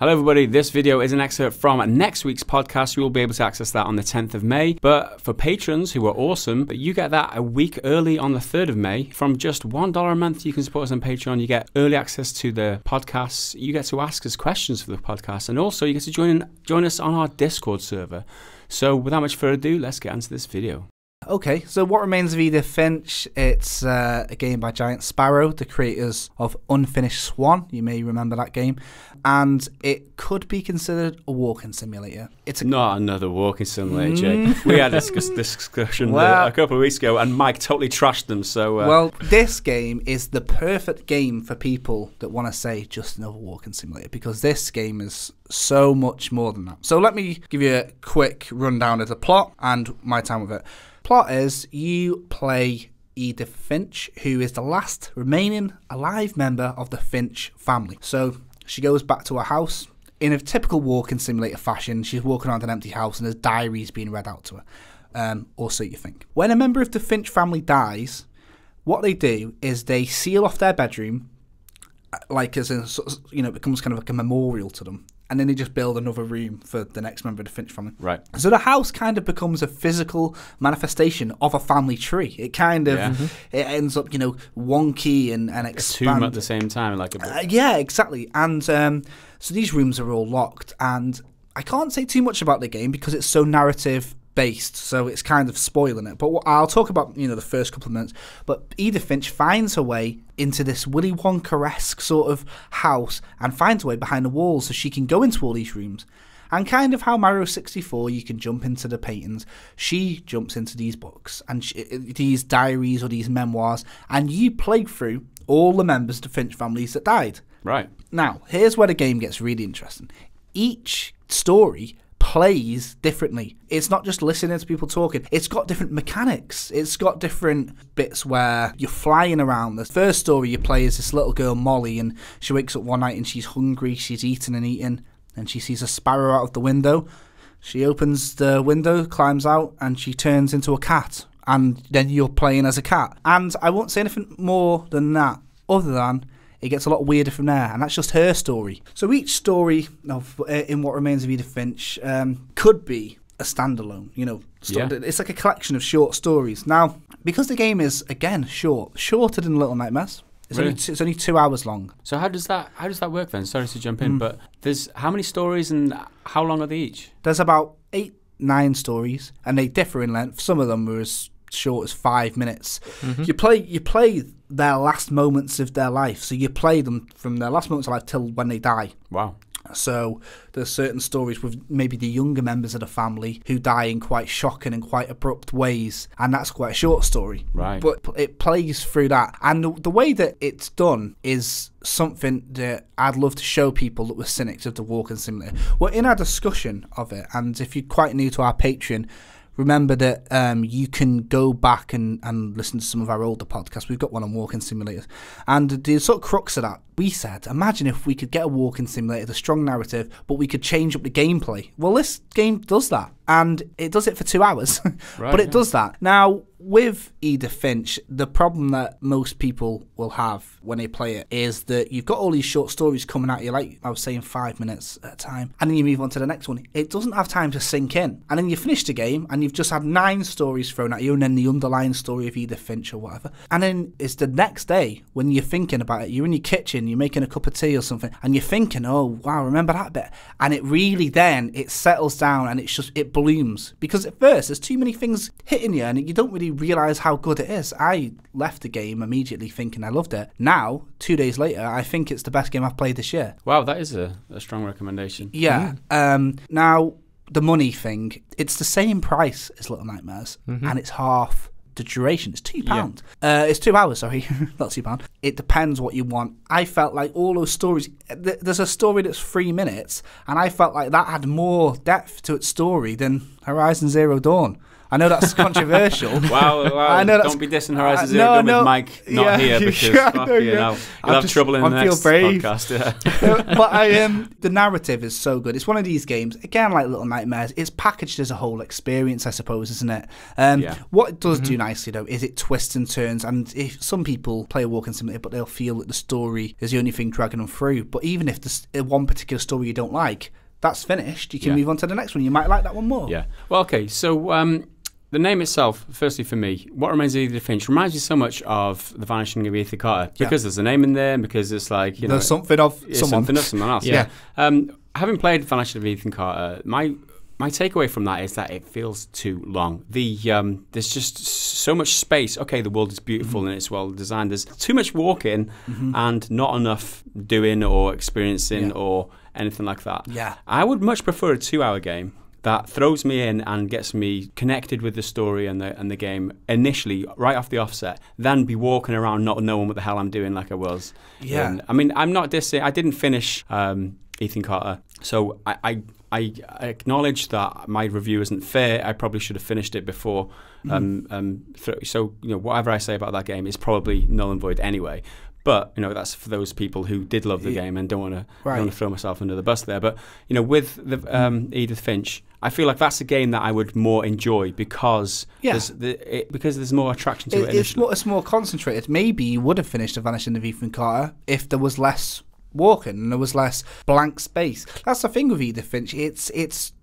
Hello everybody, this video is an excerpt from next week's podcast. You will be able to access that on the 10th of May. But for patrons who are awesome, you get that a week early on the 3rd of May. From just $1 a month, you can support us on Patreon. You get early access to the podcasts. You get to ask us questions for the podcast. And also you get to join us on our Discord server. So without much further ado, let's get into this video. Okay, so What Remains of Edith Finch? It's a game by Giant Sparrow, the creators of Unfinished Swan. You may remember that game. And it could be considered a walking simulator. It's not another walking simulator, Jay. We had this discussion a couple of weeks ago, and Mike totally trashed them. So, well, this game is the perfect game for people that want to say just another walking simulator, because this game is so much more than that. So let me give you a quick rundown of the plot and my time with it. Plot is you play Edith Finch, who is the last remaining alive member of the Finch family. So she goes back to her house in a typical walking simulator fashion. She's walking around an empty house and there's diaries being read out to her, or so you think. When a member of the Finch family dies, what they do is they seal off their bedroom, like as in, you know, it becomes kind of like a memorial to them. And then they just build another room for the next member of the Finch family. Right. So the house kind of becomes a physical manifestation of a family tree. It kind of, it ends up, you know, wonky and expand. A tomb at the same time, like a book. Yeah, exactly. And so these rooms are all locked. And I can't say too much about the game because it's so narrative based, so it's kind of spoiling it. But I'll talk about, you know, the first couple of minutes. But Edith Finch finds her way into this Willy Wonka-esque sort of house and finds her way behind the walls so she can go into all these rooms. And kind of how Mario 64, you can jump into the paintings, she jumps into these books and these diaries or these memoirs, and you play through all the members of the Finch families that died. Right. Now, here's where the game gets really interesting. Each story plays differently. It's not just listening to people talking. It's got different mechanics. It's got different bits where you're flying around. The first story you play is this little girl, Molly, and she wakes up one night and she's hungry. She's eating and eating, and she sees a sparrow out of the window. She opens the window, climbs out, and she turns into a cat. And then you're playing as a cat. And I won't say anything more than that, other than it gets a lot weirder from there, and that's just her story. So each story of in What Remains of Edith Finch could be a standalone, you know. It's like a collection of short stories. Now, because the game is, again, shorter than Little Nightmares, it's only 2 hours long. So how does that work then? Sorry to jump in, but there's how many stories and how long are they each? There's about 8-9 stories, and they differ in length. Some of them are as short as 5 minutes. You play their last moments of their life, so you play them from their last moments of life till when they die. Wow. So there's certain stories with maybe the younger members of the family who die in quite shocking and quite abrupt ways, and that's quite a short story. Right. But it plays through that, and the way that it's done is something that I'd love to show people that were cynics of the walking simulator. We're in our discussion of it, and if you're quite new to our Patreon, remember that you can go back and listen to some of our older podcasts. We've got one on walking simulators. And the sort of crux of that, we said, imagine if we could get a walking simulator, the strong narrative, but we could change up the gameplay. Well, this game does that. And it does it for 2 hours. Right, but it does that. Now, with Edith Finch, the problem that most people will have when they play it is that you've got all these short stories coming at you, like I was saying, 5 minutes at a time. And then you move on to the next one. It doesn't have time to sink in. And then you finish the game and you've just had 9 stories thrown at you, and then the underlying story of Edith Finch or whatever. And then it's the next day when you're thinking about it. You're in your kitchen, you're making a cup of tea or something, and you're thinking, oh, wow, remember that bit? And it really then, it settles down and it blooms. Because at first, there's too many things hitting you and you don't really realise how good it is. I left the game immediately thinking I loved it. Now, 2 days later, I think it's the best game I've played this year. Wow, that is a strong recommendation. Yeah. Now, the money thing, it's the same price as Little Nightmares, and it's half the duration. It's £2. Yeah. It's 2 hours, sorry, not £2. It depends what you want. I felt like all those stories, there's a story that's 3 minutes, and I felt like that had more depth to its story than Horizon Zero Dawn. I know that's controversial. Wow. I know don't be dissing Horizon Zero Dawn with Mike not here, because you'll have trouble in the next podcast. Yeah. But the narrative is so good. It's one of these games, again, like Little Nightmares, it's packaged as a whole experience, I suppose, isn't it? What it does do nicely, though, is it twists and turns, and if some people play a walking simulator, but they'll feel that the story is the only thing dragging them through. But even if there's one particular story you don't like, that's finished. You can move on to the next one. You might like that one more. Yeah. Well, okay. So the name itself, firstly for me, What Remains of Edith Finch, reminds me so much of The Vanishing of Edith Carter, because there's a name in there, because it's like, there's something of someone. Something of someone else. Yeah. Having played Vanishing of Edith Carter, my takeaway from that is that it feels too long. There's just so much space. Okay, the world is beautiful and it's well designed. There's too much walking and not enough doing or experiencing or anything like that. Yeah. I would much prefer a 2-hour game that throws me in and gets me connected with the story and the game initially, right off the offset, than be walking around not knowing what the hell I'm doing like I was. Yeah. I mean, I'm not dissing. I didn't finish Ethan Carter, so I acknowledge that my review isn't fair. I probably should have finished it before. So whatever I say about that game is probably null and void anyway. But that's for those people who did love the game and don't want to throw myself under the bus there. But with the Edith Finch, I feel like that's a game that I would more enjoy because there's more attraction to it. It's more concentrated. Maybe you would have finished The Vanishing of Ethan Carter if there was less walking and there was less blank space. That's the thing with Edith Finch. It's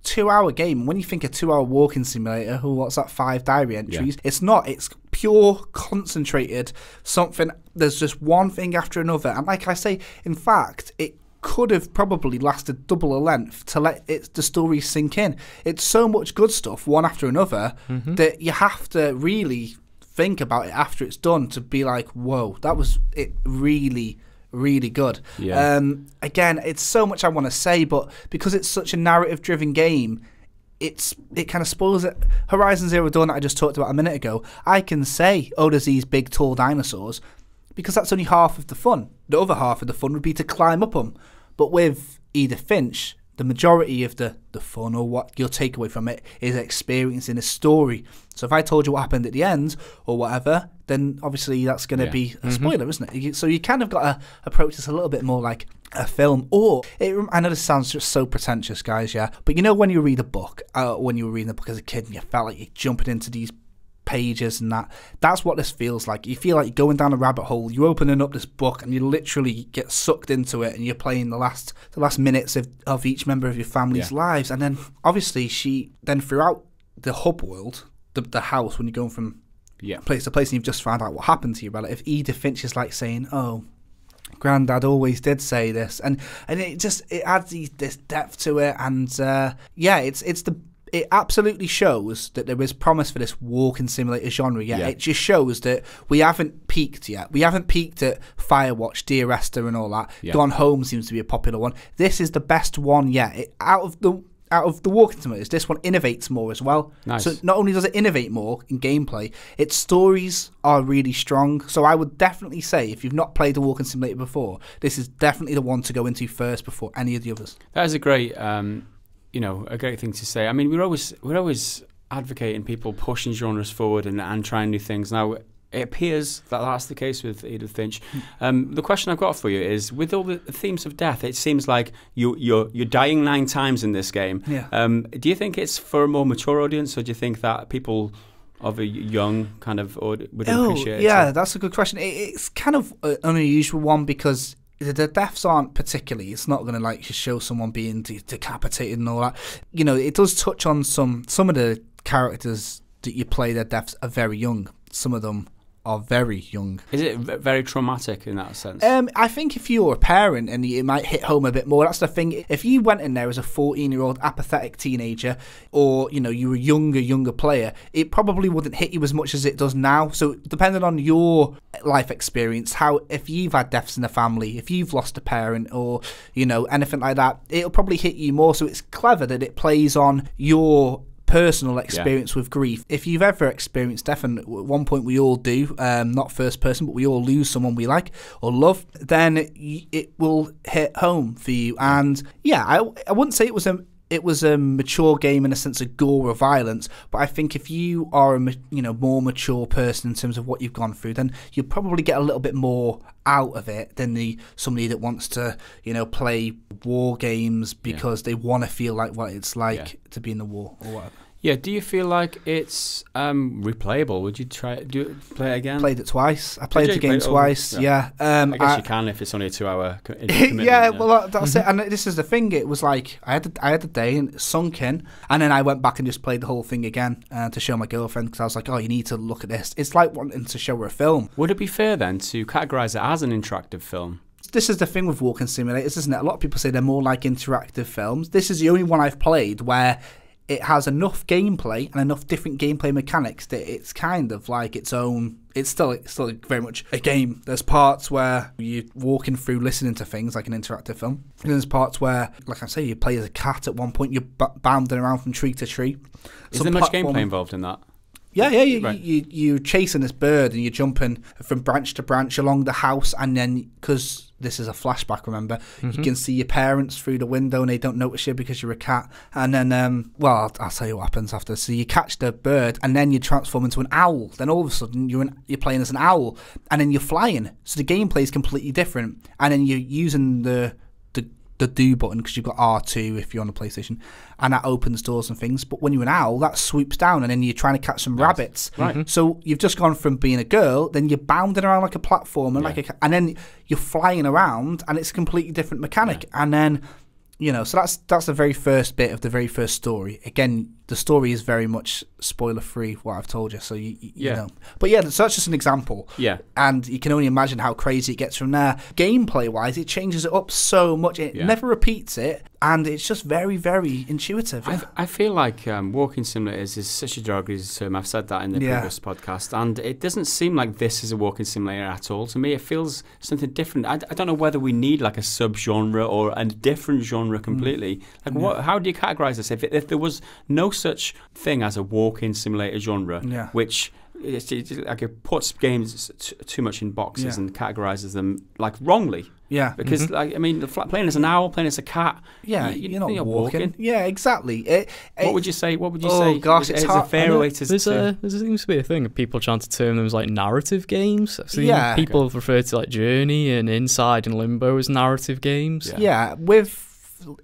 2-hour game. When you think a 2-hour walking simulator, what's that, 5 diary entries? Yeah. It's not. It's pure concentrated something. There's just one thing after another. And like I say, in fact, it could have probably lasted double the length to let the story sink in. It's so much good stuff, one after another, that you have to really think about it after it's done to be like, whoa, that was it really good. Yeah. Again, it's so much I want to say, but because it's such a narrative-driven game, it kind of spoils it. Horizon Zero Dawn that I just talked about a minute ago, I can say, there's these big, tall dinosaurs, because that's only half of the fun. The other half of the fun would be to climb up them. But with Edith Finch, the majority of the fun, or what you'll take away from it, is experiencing a story. So if I told you what happened at the end or whatever, then obviously that's going to be a spoiler, isn't it? So you kind of got to approach this a little bit more like a film. Or, I know this sounds just so pretentious, guys, but when you read a book, when you were reading a book as a kid and you felt like you're jumping into these pages and that's what this feels like. You feel like you're going down a rabbit hole. You're opening up this book and you literally get sucked into it, and you're playing the last minutes of each member of your family's lives. And then obviously she then throughout the hub world, the house, when you're going from place to place and you've just found out what happened to your relative, Edith Finch is like saying, Granddad always did say this, and it adds this depth to it, and it absolutely shows that there is promise for this walking simulator genre. It just shows that we haven't peaked yet. We haven't peaked at Firewatch, Dear Esther, and all that. Gone Home seems to be a popular one. This is the best one yet. Out of the walking simulators, this one innovates more as well. Nice. So not only does it innovate more in gameplay, its stories are really strong. So I would definitely say, if you've not played a walking simulator before, this is definitely the one to go into first before any of the others. That is a great a great thing to say. I mean, we're always advocating people pushing genres forward and trying new things. Now, it appears that that's the case with Edith Finch. The question I've got for you is, with all the themes of death, it seems like you're dying 9 times in this game. Do you think it's for a more mature audience, or do you think that people of a young kind of would appreciate it? Yeah, that's a good question. It's kind of an unusual one because the deaths aren't particularly, it's not going to show someone being decapitated and all that. It does touch on some of the characters that you play, their deaths are very young. Some of them are very young. Is it very traumatic in that sense? I think if you're a parent, and it might hit home a bit more. That's the thing. If you went in there as a 14-year-old apathetic teenager, or you were a younger player, it probably wouldn't hit you as much as it does now. So depending on your life experience, if you've had deaths in the family, if you've lost a parent, or anything like that, it'll probably hit you more. So it's clever that it plays on your personal experience with grief. If you've ever experienced death, and at one point we all do, not first person, but we all lose someone we like or love, then it will hit home for you. And I wouldn't say it was it was a mature game in a sense of gore or violence, but I think if you are a more mature person in terms of what you've gone through, then you'll probably get a little bit more out of it than somebody that wants to play war games because they want to feel like what it's like to be in the war or whatever. Yeah, do you feel like it's replayable? Would you play it again? Played it twice. I played the game twice. Yeah. I guess you can if it's only a 2-hour commitment. Yeah, well, that's it. And this is the thing. It was like I had the day and it sunk in, and then I went back and just played the whole thing again to show my girlfriend because I was like, oh, you need to look at this. It's like wanting to show her a film. Would it be fair then to categorise it as an interactive film? This is the thing with walking simulators, isn't it? A lot of people say they're more like interactive films. This is the only one I've played where it has enough gameplay and enough different gameplay mechanics that it's kind of like its own. It's still very much a game. There's parts where you're walking through listening to things like an interactive film. And there's parts where, like I say, you play as a cat at one point. You're bounding around from tree to tree. Is there much gameplay involved in that? Yeah. You're chasing this bird and you're jumping from branch to branch along the house, and then because this is a flashback, remember, you can see your parents through the window and they don't notice you because you're a cat. And then, I'll tell you what happens after. So you catch the bird and then you transform into an owl. Then all of a sudden you're playing as an owl, and then you're flying. So the gameplay is completely different. And then you're using the do button because you've got R2 if you're on the PlayStation, and that opens doors and things. But when you're an owl, that swoops down and then you're trying to catch some rabbits. Right. So you've just gone from being a girl, then you're bounding around like a platformer, and then you're flying around, and it's a completely different mechanic. And then so that's the very first bit of the very first story. Again, the story is very much spoiler free, what I've told you, so you know. But yeah, so that's just an example. Yeah. And you can only imagine how crazy it gets from there. Gameplay wise, it changes it up so much. It never repeats it, and it's just very, very intuitive. I feel like walking simulators is such a derogatory term. I've said that in the previous podcast, and it doesn't seem like this is a walking simulator at all. To me, it feels something different. I don't know whether we need like a sub-genre or a different genre completely. How do you categorize this? If there was no such thing as a walking simulator genre, which it puts games too much in boxes and categorizes them like wrongly. Yeah, because playing as an owl, playing as a cat. Yeah, you're not walking. Yeah, exactly. What would you say? Oh gosh, it's hard. A fair way to. There seems to be a thing of people trying to term them as like narrative games. I've seen people refer to like Journey and Inside and Limbo as narrative games. Yeah, with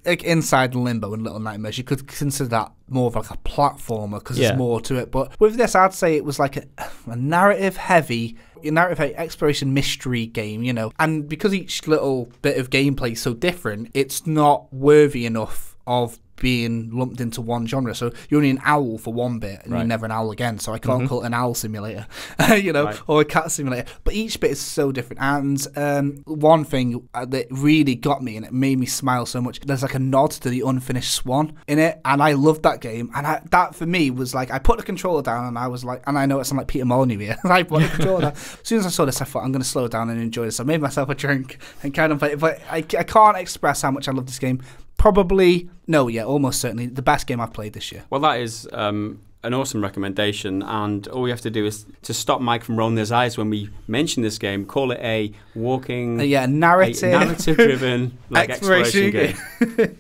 like Inside and Limbo and Little Nightmares, you could consider that more of like a platformer because there's more to it. But with this, I'd say it was like a narrative-heavy exploration mystery game, And because each little bit of gameplay is so different, it's not worthy enough of being lumped into one genre. So you're only an owl for one bit and you're never an owl again. So I can't call it an owl simulator, or a cat simulator. But each bit is so different. And one thing that really got me and it made me smile so much, there's like a nod to The Unfinished Swan in it. And I loved that game. And that for me was like, I put the controller down and I was like, and I know it sounds like Peter Molyneux here. I put the controller down. As soon as I saw this, I thought, I'm going to slow down and enjoy this. I made myself a drink and kind of play it. But I can't express how much I love this game. Probably, almost certainly the best game I've played this year. Well, that is an awesome recommendation, and all we have to do is to stop Mike from rolling his eyes when we mention this game, call it a walking... narrative-driven exploration game.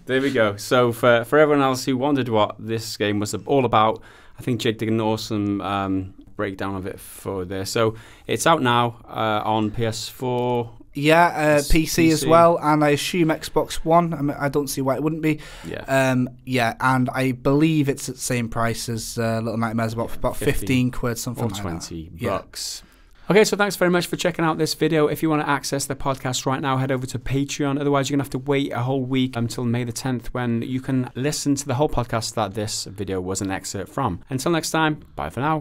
There we go. So for everyone else who wondered what this game was all about, I think Jake did an awesome breakdown of it for there. So it's out now on PS4... Yeah, PC as well, and I assume Xbox One. I don't see why it wouldn't be. Yeah. And I believe it's at the same price as Little Nightmares, about 15 quid, something like that. Or 20 bucks. Okay, so thanks very much for checking out this video. If you want to access the podcast right now, head over to Patreon. Otherwise, you're going to have to wait a whole week until May the 10th when you can listen to the whole podcast that this video was an excerpt from. Until next time, bye for now.